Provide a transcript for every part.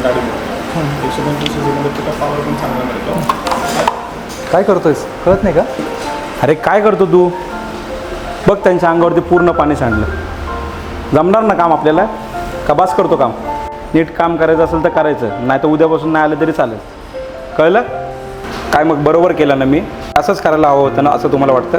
गाडी मिळते 125 सीसीमध्ये तुला पॉवर पण चांगला मिळतो. काय करतोयस कळत नाही का? अरे काय करतो तू? बघ त्यांच्या अंगावरती पूर्ण पाणी सांडलं. जमणार ना काम आपल्याला? का बास करतो काम? नीट काम करायचं असेल तर करायचं, नाही तर उद्यापासून नाही आलं तरी चालेल. कळलं काय? मग बरोबर केलं ना मी? असंच करायला हवं होतं ना असं तुम्हाला वाटतं?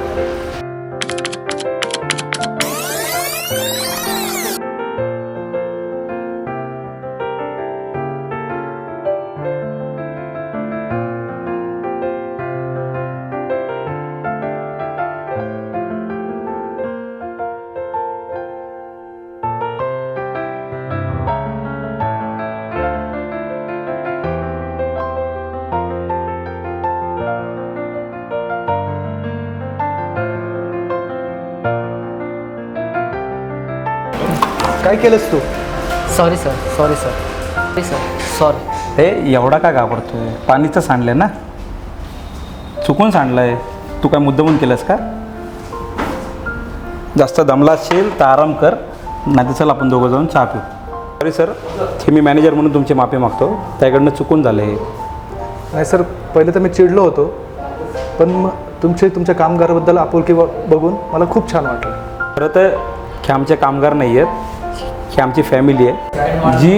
काय केलंस तू? Sorry sir. सॉरी. हे एवढा का घाबरतो? पाणीचं सांडलं ना, चुकून सांडलं आहे. तू काय मुद्दामून केलंस का? जास्त दमला असेल तर आराम कर, नाही तर चल आपण दोघं जाऊन चहा पिऊ. सॉरी सर, हे मी मॅनेजर म्हणून तुमची माफी मागतो. त्याकडनं चुकून झालं हे. नाही सर, पहिले तर मी चिडलो होतो, पण मग तुमच्या कामगाराबद्दल आपुलकी बघून मला खूप छान वाटलं. खरं तर हे आमचे कामगार नाही आहेत, ही आमची फॅमिली आहे जी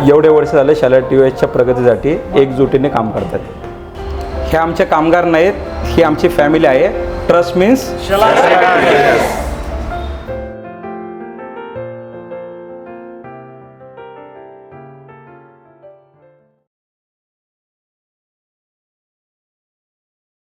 एवढे वर्ष झाले शाला TVSच्या प्रगतीसाठी एकजुटीने काम करतात. हे आमचे कामगार नाहीत, ही आमची फॅमिली आहे. Trust means